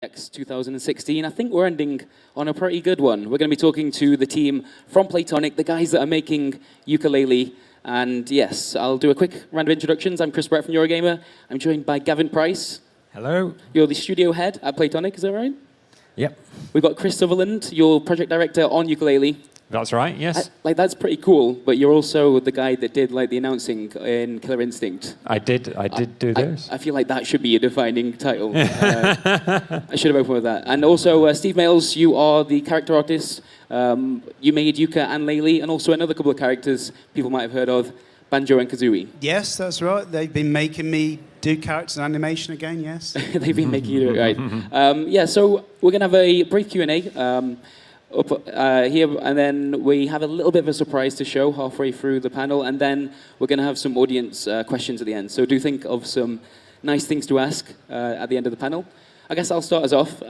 EGX 2016. I think we're ending on a pretty good one. We're going to be talking to the team from Playtonic, the guys that are making Yooka Laylee. And yes, I'll do a quick round of introductions. I'm Chris Brett from Eurogamer. I'm joined by Gavin Price. Hello. You're the studio head at Playtonic, is that right? Yep. We've got Chris Sutherland, you're project director on Yooka Laylee. That's right, yes. That's pretty cool, but you're also the guy that did the announcing in Killer Instinct. I did do those. I feel like that should be your defining title. I should have opened with that. And also, Steve Males, you are the character artist. You made Yooka and Laylee, and also another couple of characters people might have heard of, Banjo and Kazooie. Yes, that's right. They've been making me do characters and animation again, yes. They've been making you do it, right. Yeah, so we're going to have a brief Q&A. Up here, and then we have a little bit of a surprise to show halfway through the panel, and then we're going to have some audience questions at the end. So do think of some nice things to ask at the end of the panel. I guess I'll start us off.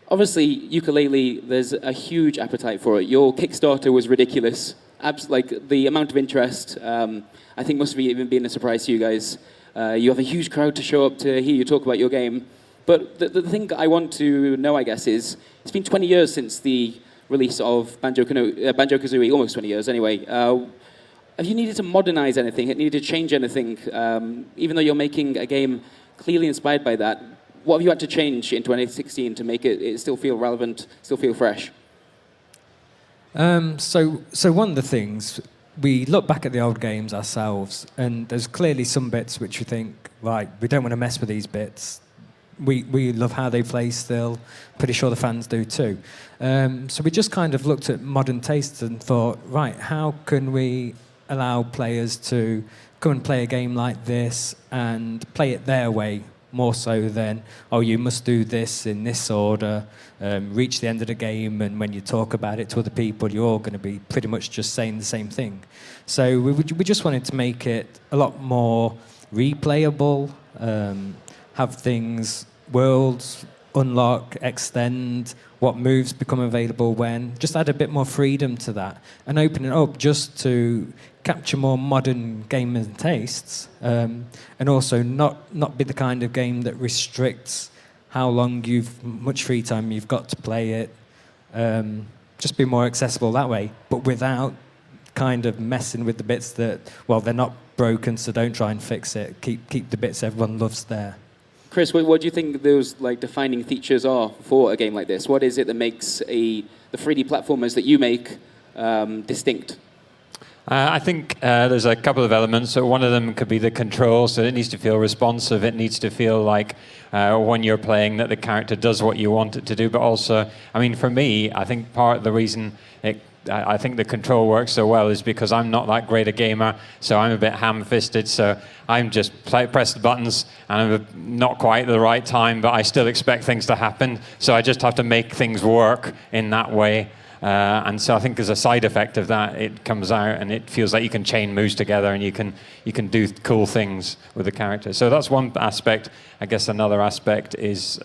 Obviously, Yooka Laylee, there's a huge appetite for it. Your Kickstarter was ridiculous. The amount of interest, I think must have even been a surprise to you guys. You have a huge crowd to show up to hear you talk about your game. But the thing I want to know, I guess, is it's been 20 years since the release of Banjo-Kazooie, almost 20 years anyway. Have you needed to modernize anything? Have you needed to change anything? Even though you're making a game clearly inspired by that, what have you had to change in 2016 to make it still feel relevant, still feel fresh? So one of the things, we look back at the old games ourselves, and there's clearly some bits which we think, right, we don't want to mess with these bits. We love how they play still. Pretty sure the fans do too. So we just kind of looked at modern tastes and thought, right, how can we allow players to come and play a game like this and play it their way, more so than, oh, you must do this in this order, reach the end of the game, and when you talk about it to other people, you're all going to be pretty much just saying the same thing. So we just wanted to make it a lot more replayable, have things, worlds, unlock, extend, what moves become available when, just add a bit more freedom to that, and open it up just to capture more modern gaming tastes, and also not be the kind of game that restricts how much free time you've got to play it, just be more accessible that way, but without kind of messing with the bits that, well, they're not broken, so don't try and fix it. Keep the bits everyone loves there. Chris, what do you think those defining features are for a game like this? What is it that makes the 3D platformers that you make distinct? I think there's a couple of elements. So one of them could be the control. So it needs to feel responsive. It needs to feel like when you're playing that the character does what you want it to do. But also, I mean, for me, I think part of the reason I think the control works so well is because I'm not that great a gamer, so I'm a bit ham-fisted, so I'm just press the buttons, and I'm not quite at the right time, but I still expect things to happen, so I just have to make things work in that way. And so I think as a side effect of that, it comes out and it feels like you can chain moves together and you can do cool things with the character. So that's one aspect. I guess another aspect is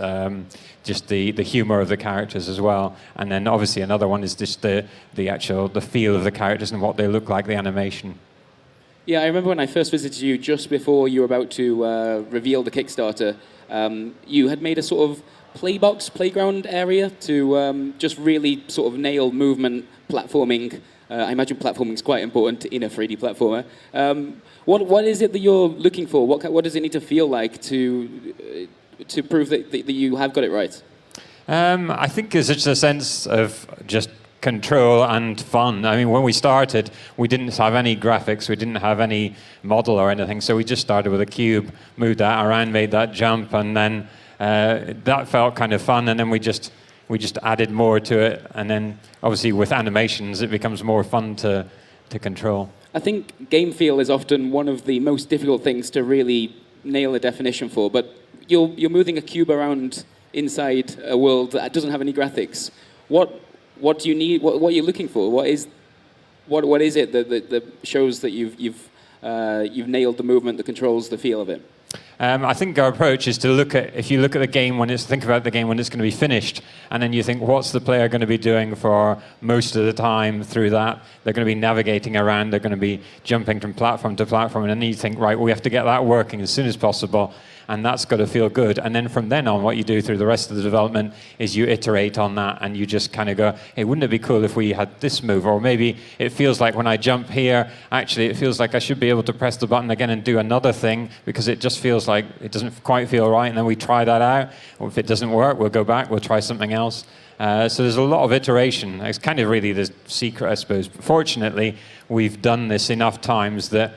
just the humor of the characters as well. And then obviously another one is just the feel of the characters and what they look like, the animation. Yeah, I remember when I first visited you just before you were about to reveal the Kickstarter, you had made a sort of playground area to just really sort of nail movement, platforming. I imagine platforming is quite important in a 3D platformer. What is it that you're looking for? What does it need to feel like to prove that you have got it right? I think it's just a sense of just control and fun. I mean, when we started, we didn't have any graphics, we didn't have any model or anything, so we just started with a cube, moved that around, made that jump, and then that felt kind of fun, and then we just added more to it, and then obviously with animations it becomes more fun to control. I think game feel is often one of the most difficult things to really nail a definition for, but you're moving a cube around inside a world that doesn't have any graphics. What do you need? What are you looking for? What is it that shows that you've nailed the movement, the controls, the feel of it? I think our approach is to if you look at the game think about the game when it's going to be finished, and then you think, what's the player going to be doing for most of the time through that? They're going to be navigating around, they're going to be jumping from platform to platform, and then you think, right, we have to get that working as soon as possible. and that's got to feel good. And then from then on, what you do through the rest of the development is you iterate on that, and you just kind of go, hey, wouldn't it be cool if we had this move? Or maybe it feels like when I jump here, actually it feels like I should be able to press the button again and do another thing, because it just feels like it doesn't quite feel right, and then we try that out. Or if it doesn't work, we'll go back, we'll try something else. So there's a lot of iteration. It's kind of really the secret, I suppose. But fortunately, we've done this enough times that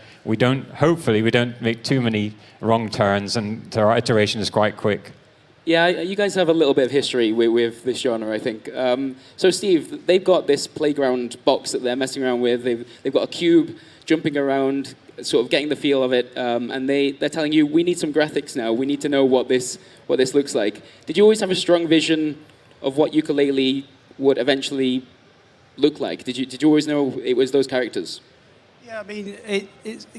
hopefully we don't make too many wrong turns, and our iteration is quite quick. Yeah, you guys have a little bit of history with this genre, I think. So Steve, they've got this playground box that they're messing around with. They've got a cube jumping around, sort of getting the feel of it, and they're telling you, we need some graphics now. We need to know what this looks like. Did you always have a strong vision of what Yooka Laylee would eventually look like? Did you always know it was those characters? Yeah, I mean,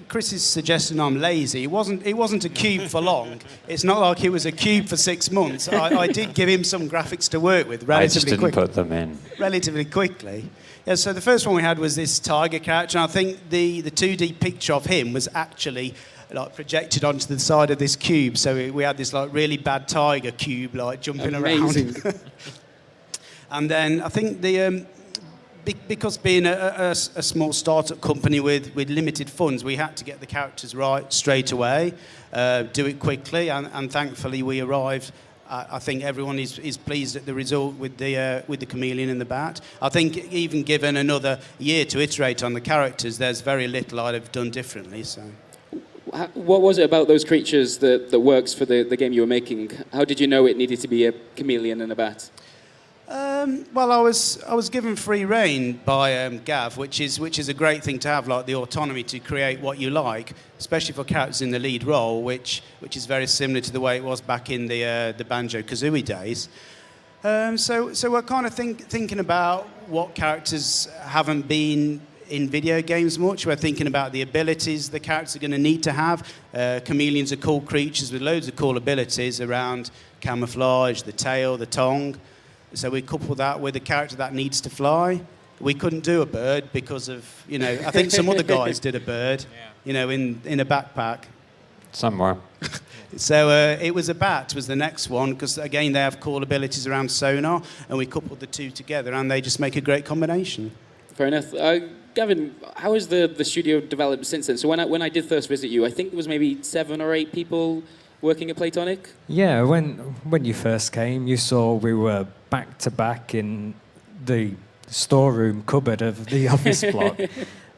Chris is suggesting I'm lazy. It wasn't a cube for long. It's not like it was a cube for 6 months. I did give him some graphics to work with relatively quickly. I just didn't put them in. Relatively quickly. Yeah, so the first one we had was this tiger character, and I think the 2D picture of him was actually like projected onto the side of this cube. So we had this like really bad tiger cube like jumping Amazing. around. And then I think because being a small startup company with limited funds, we had to get the characters right straight away, do it quickly, and thankfully we arrived. I think everyone is pleased at the result with the chameleon and the bat. I think even given another year to iterate on the characters, there's very little I'd have done differently. So, what was it about those creatures that works for the game you were making? How did you know it needed to be a chameleon and a bat? Well, I was given free rein by Gav, which is a great thing to have, like the autonomy to create what you like, especially for characters in the lead role, which is very similar to the way it was back in the Banjo-Kazooie days. So we're kind of thinking about what characters haven't been in video games much. We're thinking about the abilities the characters are going to need to have. Chameleons are cool creatures with loads of cool abilities around camouflage, the tail, the tongue. So we couple that with a character that needs to fly. We couldn't do a bird because of, I think some other guys did a bird, in a backpack. Somewhere. So it was a bat was the next one, because again they have cool abilities around sonar, and we coupled the two together and they just make a great combination. Fair enough. Gavin, how has the studio developed since then? So when I did first visit you, I think there was maybe 7 or 8 people working at Playtonic? Yeah, when you first came, you saw we were back to back in the storeroom cupboard of the office block.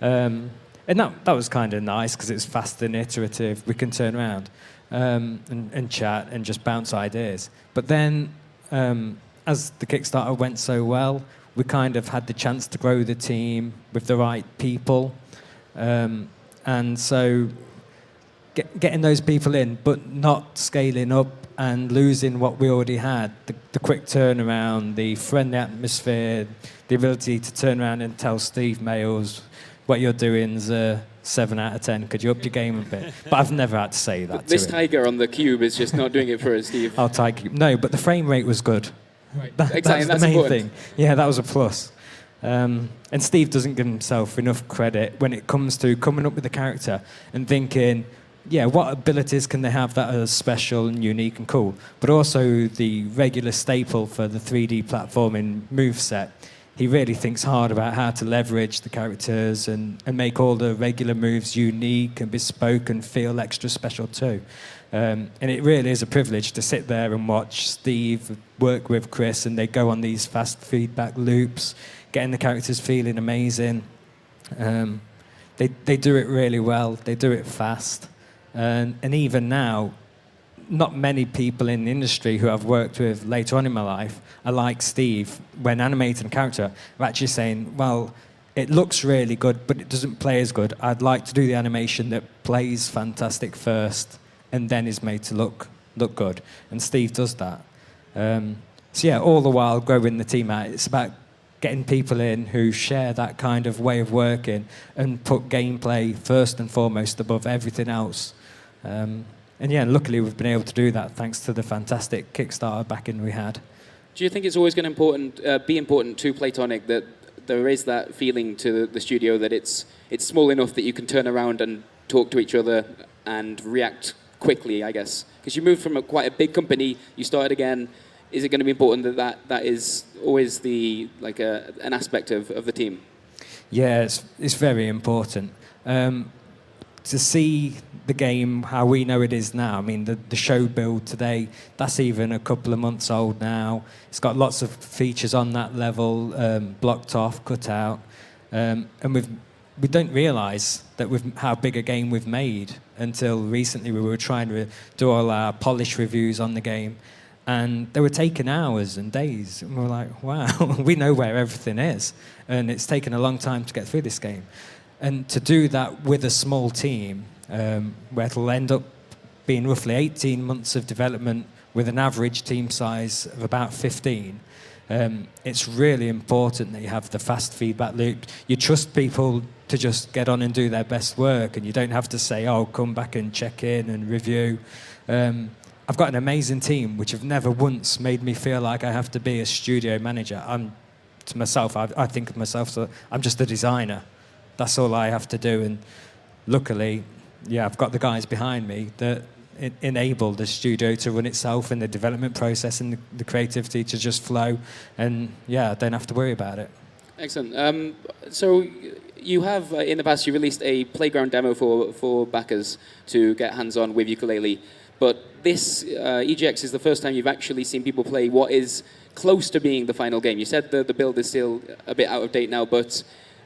And that was kind of nice because it's fast and iterative. We can turn around and chat and just bounce ideas. But then, as the Kickstarter went so well, we kind of had the chance to grow the team with the right people. And so getting those people in, but not scaling up and losing what we already had, the quick turnaround, the friendly atmosphere, the ability to turn around and tell Steve Mayles what you're doing's a 7 out of 10. Could you up your game a bit? But I've never had to say that This to him. tiger on the cube is just not doing it for us, Steve. I'll take you. No, but the frame rate was good. Right. That's the main important. thing. Yeah, that was a plus. And Steve doesn't give himself enough credit when it comes to coming up with a character and thinking, yeah, what abilities can they have that are special and unique and cool? But also the regular staple for the 3D platforming moveset. He really thinks hard about how to leverage the characters and make all the regular moves unique and bespoke and feel extra special too. And it really is a privilege to sit there and watch Steve work with Chris, and they go on these fast feedback loops, getting the characters feeling amazing. They do it really well. They do it fast. And even now, not many people in the industry who I've worked with later on in my life are like Steve. When animating a character, are actually saying, well, it looks really good, but it doesn't play as good. I'd like to do the animation that plays fantastic first and then is made to look good. And Steve does that. So yeah, all the while growing the team out, it's about getting people in who share that kind of way of working and put gameplay first and foremost above everything else. And yeah, luckily we've been able to do that thanks to the fantastic Kickstarter backing we had. Do you think it's always going to be important to Playtonic that there is that feeling to the studio that it's small enough that you can turn around and talk to each other and react quickly, I guess? Because you moved from quite a big company, you started again. Is it going to be important that is always an aspect of the team? Yeah, it's very important. To see the game how we know it is now, I mean, the show build today, that's even a couple of months old now. It's got lots of features on that level, blocked off, cut out. And we don't realise that how big a game we've made until recently. We were trying to do all our polish reviews on the game, and they were taking hours and days. And we were like, wow, we know where everything is. And it's taken a long time to get through this game. And to do that with a small team, where it'll end up being roughly 18 months of development with an average team size of about 15, it's really important that you have the fast feedback loop. You trust people to just get on and do their best work, and you don't have to say, oh, come back and check in and review. I've got an amazing team which have never once made me feel like I have to be a studio manager. I think of myself, so I'm just a designer. That's all I have to do. And luckily, yeah, I've got the guys behind me that enable the studio to run itself and the development process and the creativity to just flow. And yeah, I don't have to worry about it. Excellent. So you have, in the past, you released a playground demo for backers to get hands-on with Yooka Laylee. But this EGX is the first time you've actually seen people play what is close to being the final game. You said the build is still a bit out of date now, but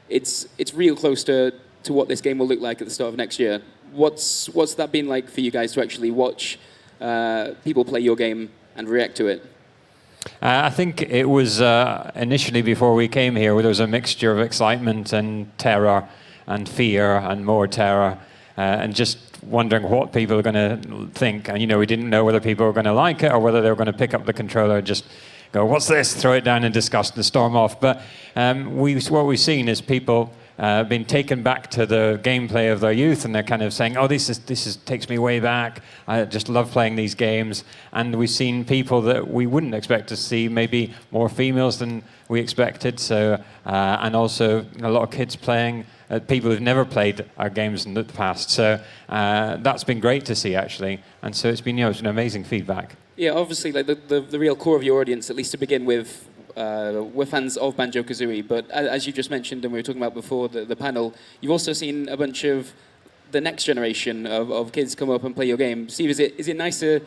it's real close to what this game will look like at the start of next year. What's that been like for you guys to actually watch people play your game and react to it? I think it was initially, before we came here, there was a mixture of excitement and terror and fear and more terror, and just wondering what people are going to think. And, we didn't know whether people were going to like it or whether they were going to pick up the controller and just go, what's this? Throw it down in disgust and storm off. But what we've seen is people been taken back to the gameplay of their youth, and they're kind of saying, oh, this takes me way back. I just love playing these games. And we've seen people that we wouldn't expect to see, maybe more females than we expected. So, and also a lot of kids playing, people who've never played our games in the past. So that's been great to see, actually. And so it's been, it's been amazing feedback. Yeah, obviously, like the real core of your audience, at least to begin with, we're fans of Banjo-Kazooie, but as you just mentioned, and we were talking about before the panel, you've also seen a bunch of the next generation of kids come up and play your game. Steve, is it nice to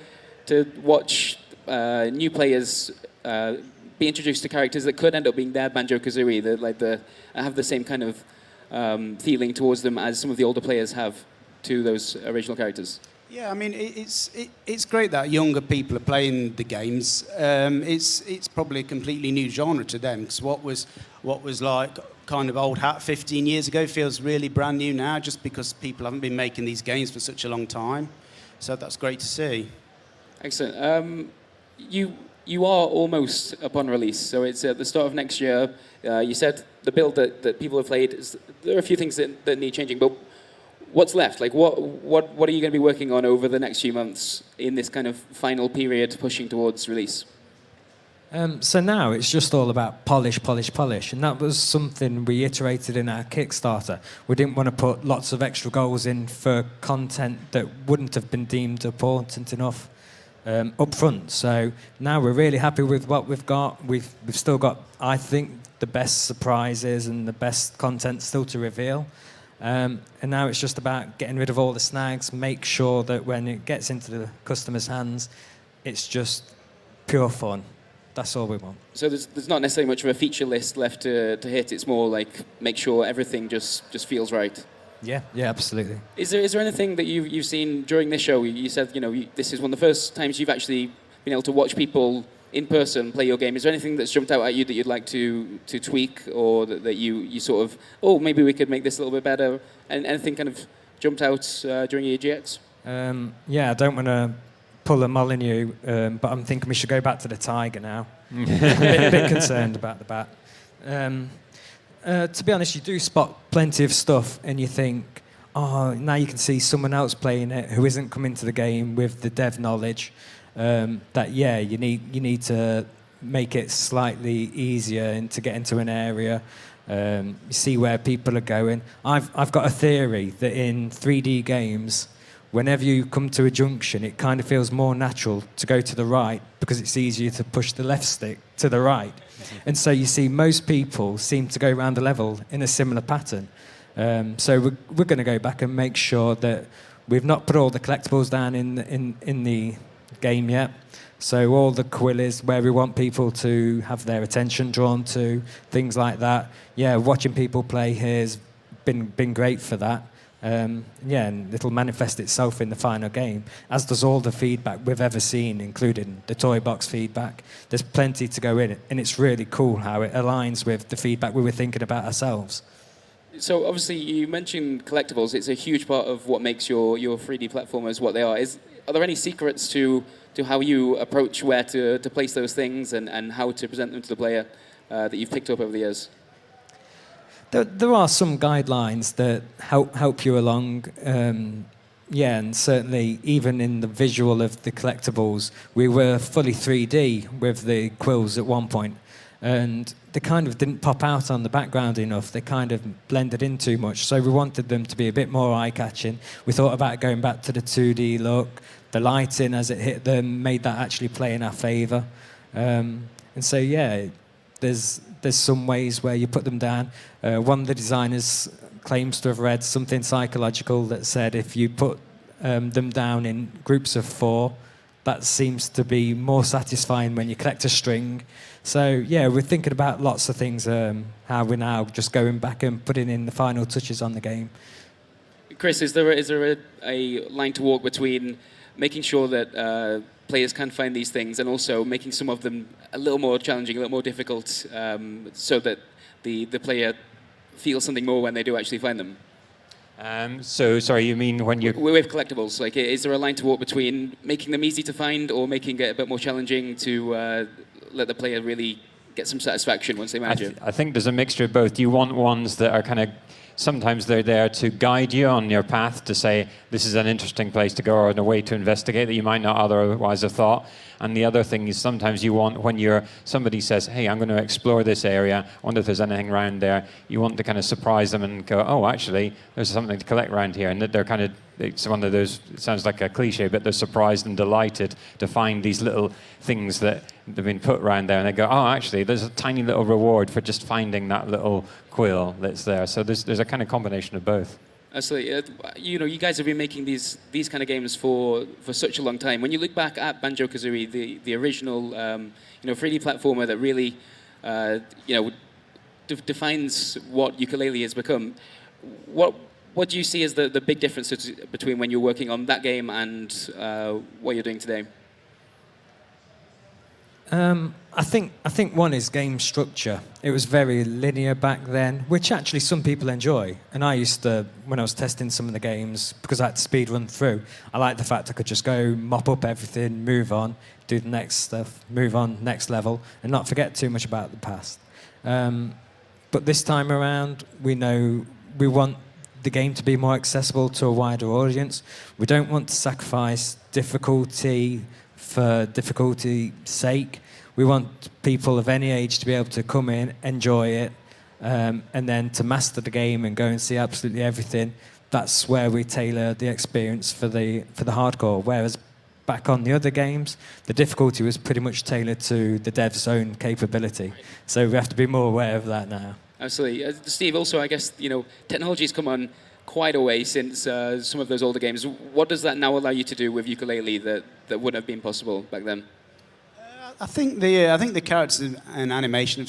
watch new players be introduced to characters that could end up being their Banjo-Kazooie, that have the same kind of feeling towards them as some of the older players have to those original characters? Yeah, I mean, it's great that younger people are playing the games. It's probably a completely new genre to them, because what was like kind of old hat 15 years ago feels really brand new now, just because people haven't been making these games for such a long time. So that's great to see. Excellent. You are almost upon release, so it's at the start of next year. You said the build that people have played, there are a few things that need changing, but what's left? Like, what are you going to be working on over the next few months in this kind of final period pushing towards release? So now it's just all about polish. And that was something we iterated in our Kickstarter. We didn't want to put lots of extra goals in for content that wouldn't have been deemed important enough up front. So now we're really happy with what we've got. We've still got, I think, the best surprises and the best content still to reveal. And now it's just about getting rid of all the snags, make sure that when it gets into the customer's hands, it's just pure fun. That's all we want. So there's not necessarily much of a feature list left to hit. It's more like make sure everything just feels right. Yeah, absolutely. Is there anything that you've seen during this show? You said this is one of the first times you've actually been able to watch people in person play your game. Is there anything that's jumped out at you that you'd like to tweak, or that you sort of, maybe we could make this a little bit better? And anything kind of jumped out during EGX? I don't want to pull a Molyneux, but I'm thinking we should go back to the tiger now. a bit concerned about the bat. To be honest, you do spot plenty of stuff, and you think, now you can see someone else playing it who isn't coming to the game with the dev knowledge. You need to make it slightly easier and to get into an area. You see where people are going. I've got a theory that in 3D games, whenever you come to a junction, it kind of feels more natural to go to the right because it's easier to push the left stick to the right. And so you see most people seem to go around the level in a similar pattern. So we're going to go back and make sure that we've not put all the collectibles down in the game yet. So all the quillies where we want people to have their attention drawn to, things like that. Yeah, watching people play here has been great for that. Yeah, and it'll manifest itself in the final game, as does all the feedback we've ever seen, including the toy box feedback. There's plenty to go in it, and it's really cool how it aligns with the feedback we were thinking about ourselves. So obviously you mentioned collectibles. It's a huge part of what makes your 3D platformers what they are. Are there any secrets to how you approach where to place those things and how to present them to the player that you've picked up over the years? There are some guidelines that help you along. Yeah, and certainly even in the visual of the collectibles, we were fully 3D with the quills at one point, and they kind of didn't pop out on the background enough. They kind of blended in too much, so we wanted them to be a bit more eye-catching. We thought about going back to the 2D look. The lighting as it hit them made that actually play in our favour. And so, yeah, there's some ways where you put them down. One of the designers claims to have read something psychological that said if you put them down in groups of 4, that seems to be more satisfying when you collect a string. So, yeah, we're thinking about lots of things, how we're now just going back and putting in the final touches on the game. Chris, is there a line to walk between making sure that players can find these things and also making some of them a little more challenging, a little more difficult, so that the player feels something more when they do actually find them? So, sorry, you mean when you're... With collectibles, like, is there a line to walk between making them easy to find or making it a bit more challenging to let the player really get some satisfaction once they manage it? I think there's a mixture of both. You want ones that are kind of... Sometimes they're there to guide you on your path, to say this is an interesting place to go or a way to investigate that you might not otherwise have thought. And the other thing is sometimes you want, when somebody says, hey, I'm going to explore this area, I wonder if there's anything around there, you want to kind of surprise them and go, oh, actually, there's something to collect around here. And that they're kind of, it's one of those, it sounds like a cliche, but they're surprised and delighted to find these little things that have been put around there. And they go, oh, actually, there's a tiny little reward for just finding that little quill that's there. So there's a kind of combination of both. Absolutely. You guys have been making these kind of games for such a long time. When you look back at Banjo-Kazooie, the original 3D platformer that really defines what Yooka Laylee has become, what do you see as the big differences between when you're working on that game and what you're doing today? I think one is game structure. It was very linear back then, which actually some people enjoy. And I used to, when I was testing some of the games, because I had to speed run through, I liked the fact I could just go mop up everything, move on, do the next stuff, move on, next level, and not forget too much about the past. But this time around, we know we want the game to be more accessible to a wider audience. We don't want to sacrifice difficulty for difficulty's sake. We want people of any age to be able to come in, enjoy it, and then to master the game and go and see absolutely everything. That's where we tailor the experience for the hardcore. Whereas back on the other games, the difficulty was pretty much tailored to the dev's own capability. So we have to be more aware of that now. Absolutely. Steve, also, I guess, technology's come on quite a way since some of those older games. What does that now allow you to do with Yooka Laylee that wouldn't have been possible back then? I think the characters and animation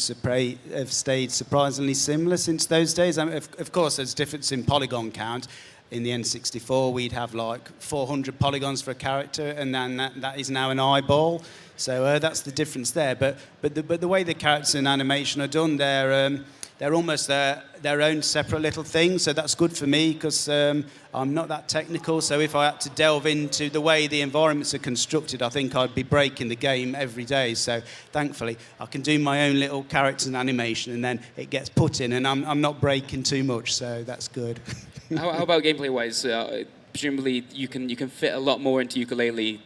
have stayed surprisingly similar since those days. I mean, of course, there's difference in polygon count. In the N64, we'd have like 400 polygons for a character, and then that is now an eyeball. So that's the difference there. But the way the characters and animation are done, they're almost their own separate little thing. So that's good for me because I'm not that technical. So if I had to delve into the way the environments are constructed, I think I'd be breaking the game every day. So thankfully, I can do my own little characters and animation, and then it gets put in, and I'm not breaking too much. So that's good. How about gameplay-wise? Presumably, you can fit a lot more into Yooka Laylee.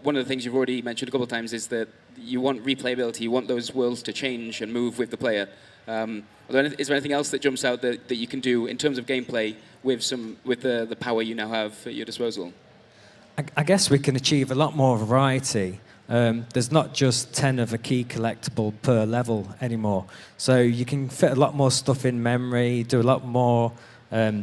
One of the things you've already mentioned a couple of times is that you want replayability. You want those worlds to change and move with the player. Is there anything else that jumps out that you can do in terms of gameplay with the power you now have at your disposal? I guess we can achieve a lot more variety. There's not just 10 of a key collectible per level anymore. So you can fit a lot more stuff in memory, do a lot more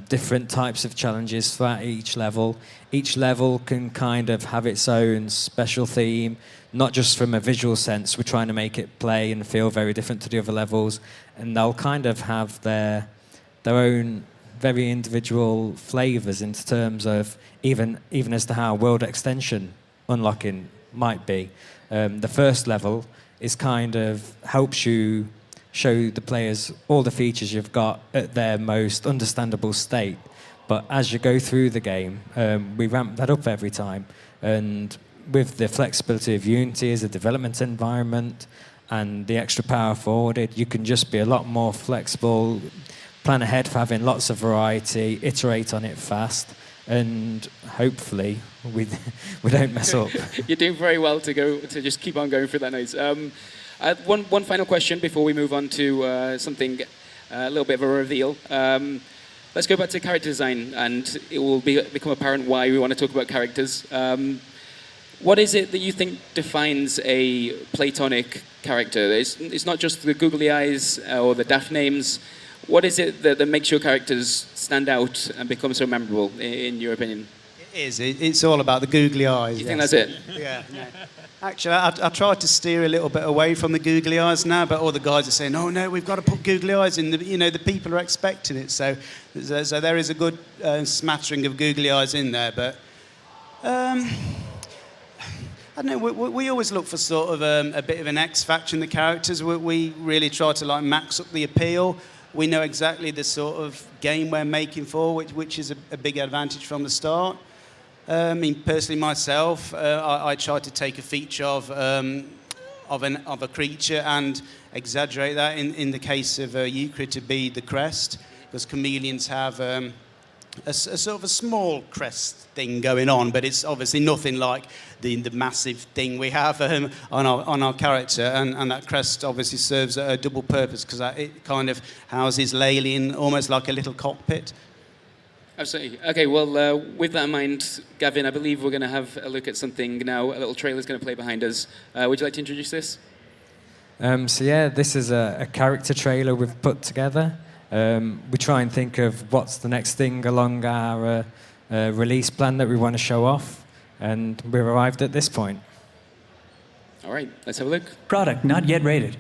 different types of challenges throughout each level. Each level can kind of have its own special theme, not just from a visual sense. We're trying to make it play and feel very different to the other levels. And they'll kind of have their own very individual flavors in terms of even as to how world extension unlocking might be. The first level is kind of helps you show the players all the features you've got at their most understandable state. But as you go through the game, we ramp that up every time. And with the flexibility of Unity as a development environment and the extra power forwarded, you can just be a lot more flexible, plan ahead for having lots of variety, iterate on it fast, and hopefully we don't mess up. You're doing very well to just keep on going through that noise. One final question before we move on to something a little bit of a reveal. Let's go back to character design, and it will become apparent why we want to talk about characters. What is it that you think defines a Playtonic character? It's not just the googly eyes or the daft names. What is it that makes your characters stand out and become so memorable, in your opinion? It is. It's all about the googly eyes. You think that's it? Yeah. Actually, I tried to steer a little bit away from the googly eyes now, but all the guys are saying, "Oh no, we've got to put googly eyes in." The people are expecting it, so there is a good smattering of googly eyes in there. But I don't know. We always look for sort of a bit of an X factor in the characters. We really try to max up the appeal. We know exactly the sort of game we're making for, which is a big advantage from the start. I mean, personally, myself, I tried to take a feature of a creature and exaggerate that. In the case of Yooka, to be the crest, because chameleons have a sort of a small crest thing going on, but it's obviously nothing like the massive thing we have on our character, and that crest obviously serves a double purpose because it kind of houses Laylee in almost like a little cockpit. Absolutely. Okay, well, with that in mind, Gavin, I believe we're going to have a look at something now. A little trailer's going to play behind us. Would you like to introduce this? This is a character trailer we've put together. We try and think of what's the next thing along our release plan that we want to show off, and we've arrived at this point. All right, let's have a look. Product not yet rated.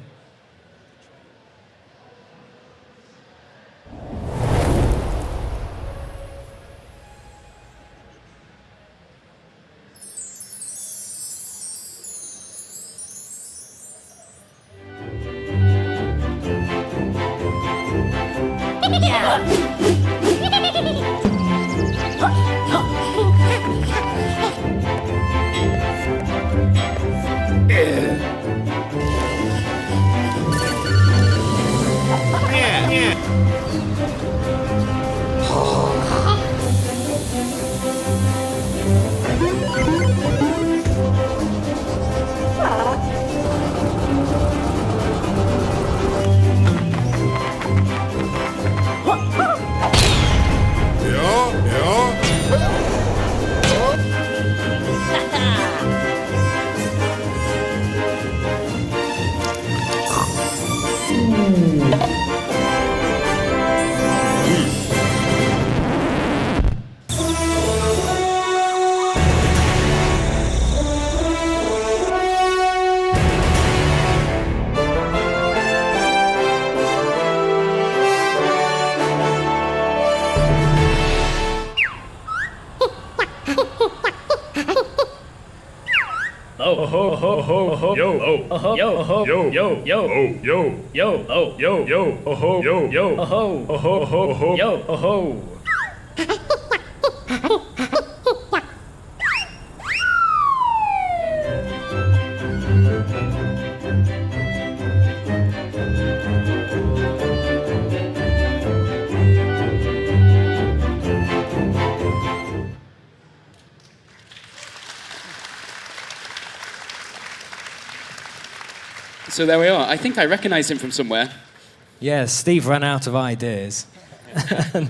So there we are. I think I recognize him from somewhere. Yeah, Steve ran out of ideas.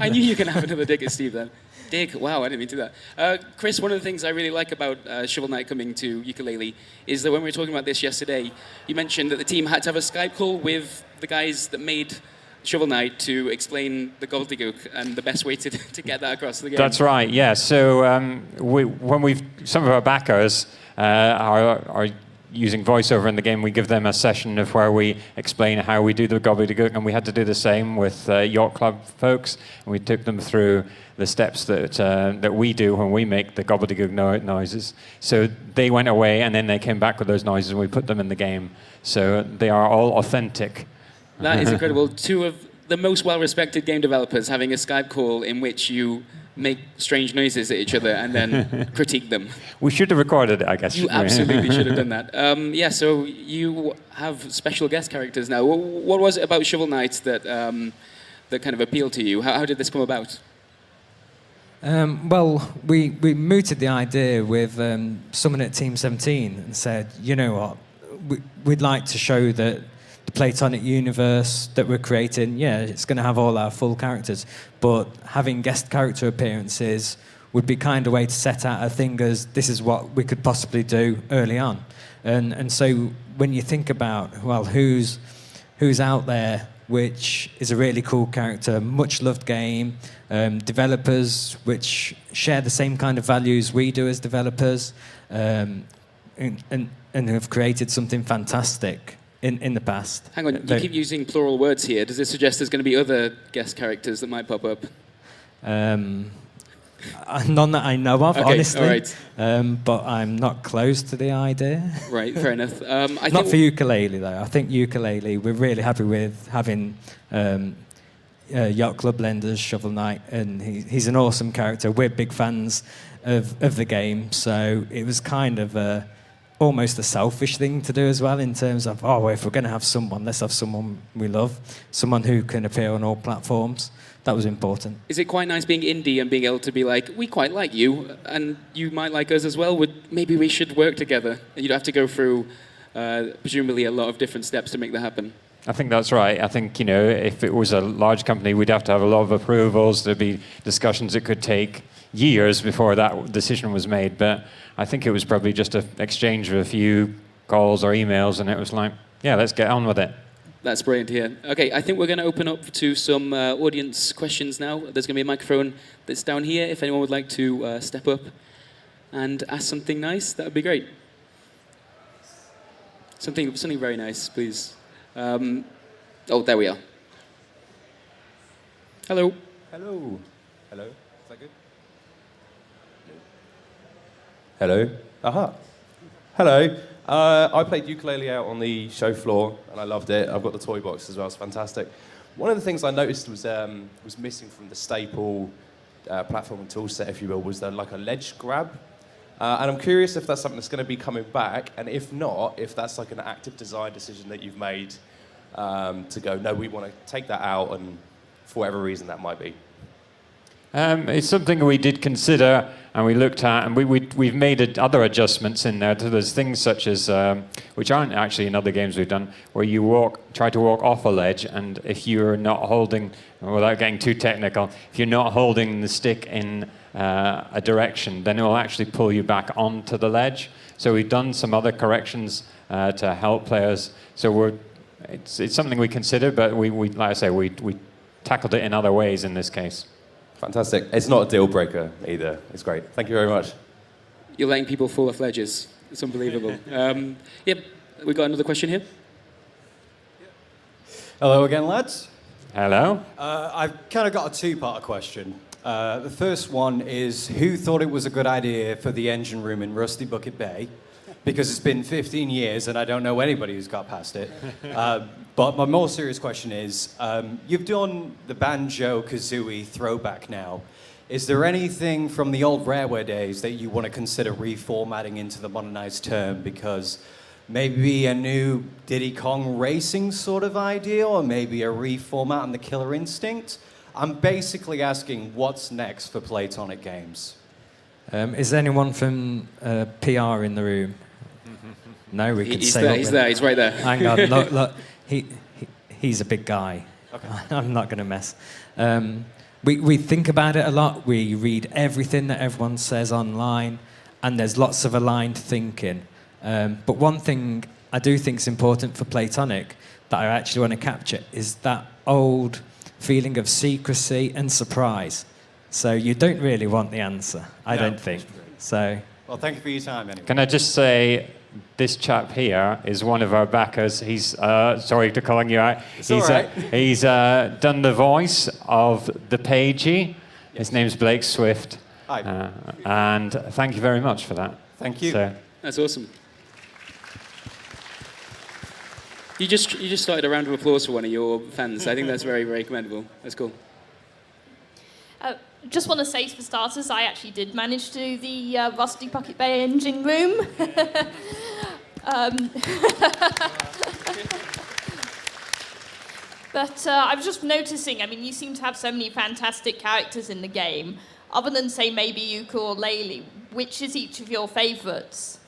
I knew you were going to have another dig at Steve then. Dig? Wow, I didn't mean to do that. Chris, one of the things I really like about Shovel Knight coming to Yooka Laylee is that when we were talking about this yesterday, you mentioned that the team had to have a Skype call with the guys that made Shovel Knight to explain the gobbledygook and the best way to get that across the game. That's right, yeah. So some of our backers are using voiceover in the game, we give them a session of where we explain how we do the gobbledygook, and we had to do the same with Yacht Club folks, and we took them through the steps that we do when we make the gobbledygook noises. So they went away, and then they came back with those noises, and we put them in the game. So they are all authentic. That is incredible. Two of the most well-respected game developers having a Skype call in which you make strange noises at each other and then critique them. We should have recorded it, I guess. You absolutely should have done that. Yeah, so you have special guest characters now. What was it about Shovel Knight that that kind of appealed to you? How did this come about? Well, we mooted the idea with someone at Team 17 and said, you know what, we'd like to show that the Playtonic universe that we're creating, yeah, it's going to have all our full characters, but having guest character appearances would be kind of way to set out a thing as this is what we could possibly do early on. And so when you think about, well, who's out there which is a really cool character, much loved game, developers which share the same kind of values we do as developers, and have created something fantastic in the past. Hang on, you keep using plural words here. Does this suggest there's going to be other guest characters that might pop up? None that I know of, okay, honestly. All right. But I'm not close to the idea. Right, fair enough. Not for Yooka Laylee, though. I think Yooka Laylee, we're really happy with having Yacht Club Lender's Shovel Knight, and he's an awesome character. We're big fans of the game, so it was kind of almost a selfish thing to do as well, in terms of, oh, well, if we're going to have someone, let's have someone we love, someone who can appear on all platforms. That was important. Is it quite nice being indie and being able to be like, we quite like you, and you might like us as well? Maybe we should work together. And you'd have to go through, presumably, a lot of different steps to make that happen. I think that's right. I think, if it was a large company, we'd have to have a lot of approvals. There'd be discussions. It could take years before that decision was made. But I think it was probably just an exchange of a few calls or emails, and it was like, yeah, let's get on with it. That's brilliant here. Okay, I think we're going to open up to some audience questions now. There's going to be a microphone that's down here. If anyone would like to step up and ask something nice, that would be great. Something very nice, please. Oh, there we are. Hello. Hello. Hello. Is that good? Hello. Aha. Hello. I played Yooka Laylee out on the show floor, and I loved it. I've got the toy box as well. It's fantastic. One of the things I noticed was missing from the staple platforming tool set, if you will, was like a ledge grab. And I'm curious if that's something that's going to be coming back, and if not, if that's like an active design decision that you've made to go, no, we want to take that out, and for whatever reason that might be. It's something we did consider and we looked at, and we've made other adjustments in there. There's things such as, which aren't actually in other games we've done, where you try to walk off a ledge, and if you're not holding, without getting too technical, if you're not holding the stick in a direction, then it will actually pull you back onto the ledge. So we've done some other corrections to help players. So it's something we consider, but we like I say, we tackled it in other ways in this case. Fantastic. It's not a deal breaker either. It's great. Thank you very much. You're letting people fall off ledges. It's unbelievable. Yep, we got another question here. Hello again, lads. Hello. I've kind of got a two-part question. The first one is, who thought it was a good idea for the engine room in Rusty Bucket Bay? Because it's been 15 years and I don't know anybody who's got past it. But my more serious question is, you've done the Banjo-Kazooie throwback now. Is there anything from the old Rareware days that you want to consider reformatting into the modernized term? Because maybe a new Diddy Kong Racing sort of idea, or maybe a reformat on the Killer Instinct? I'm basically asking what's next for Playtonic games. Is there anyone from PR in the room? No, we could say he's there, he's right there. Hang on, look, he's a big guy. Okay. I'm not going to mess. We think about it a lot. We read everything that everyone says online, and there's lots of aligned thinking. But one thing I do think is important for Playtonic that I actually want to capture is that old feeling of secrecy and surprise. So you don't really want the answer, I don't think. So. Well, thank you for your time anyway. Can I just say, this chap here is one of our backers. He's, sorry to calling you out. It's all right. He's done the voice of the Pagey. His name's Blake Swift. Hi. And thank you very much for that. Thank you. So, That's awesome. You just started a round of applause for one of your fans. I think that's very, very commendable. That's cool. Just want to say, for starters, I actually did manage to do the Rusty Bucket Bay engine room. But I was just noticing, I mean, you seem to have so many fantastic characters in the game. Other than, say, maybe Yooka or Laylee, which is each of your favourites?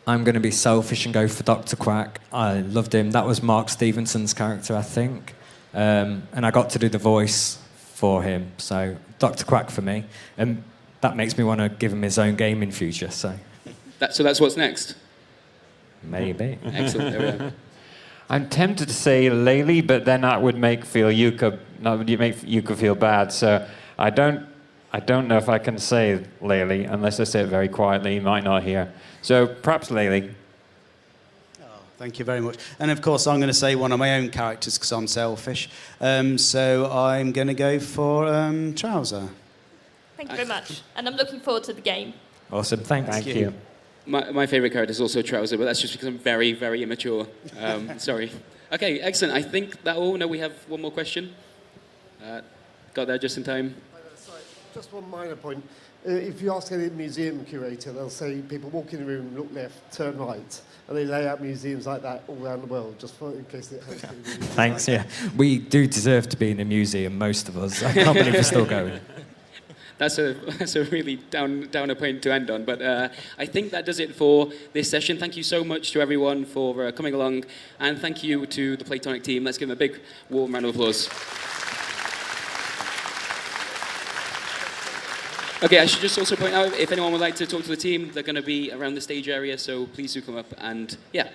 I'm going to be selfish and go for Dr. Quack. I loved him. That was Mark Stevenson's character, I think. And I got to do the voice for him. So Dr. Quack for me. And that makes me want to give him his own game in future. So that's what's next? maybe. Excellent. There we go. I'm tempted to say Laylee, but then that would make Yooka feel bad. So I don't know if I can say Laylee unless I say it very quietly. You might not hear. So perhaps Laylee. Thank you very much. And of course, I'm going to say one of my own characters because I'm selfish. So I'm going to go for Trouser. Thank you very much. And I'm looking forward to the game. Awesome, thanks. Thank you. My favourite character is also Trouser, but that's just because I'm very, very immature. Sorry. Okay, excellent. I think that all. No, we have one more question. Got there just in time. Sorry, just one minor point. If you ask any museum curator, they'll say people walk in the room, look left, turn right, and they lay out museums like that all around the world, just in case it helps. Thanks, yeah. We do deserve to be in a museum, most of us. I can't believe we're still going. That's a really downer point to end on, but I think that does it for this session. Thank you so much to everyone for coming along, and thank you to the Playtonic team. Let's give them a big warm round of applause. Okay, I should just also point out, if anyone would like to talk to the team, they're going to be around the stage area, so please do come up and, yeah.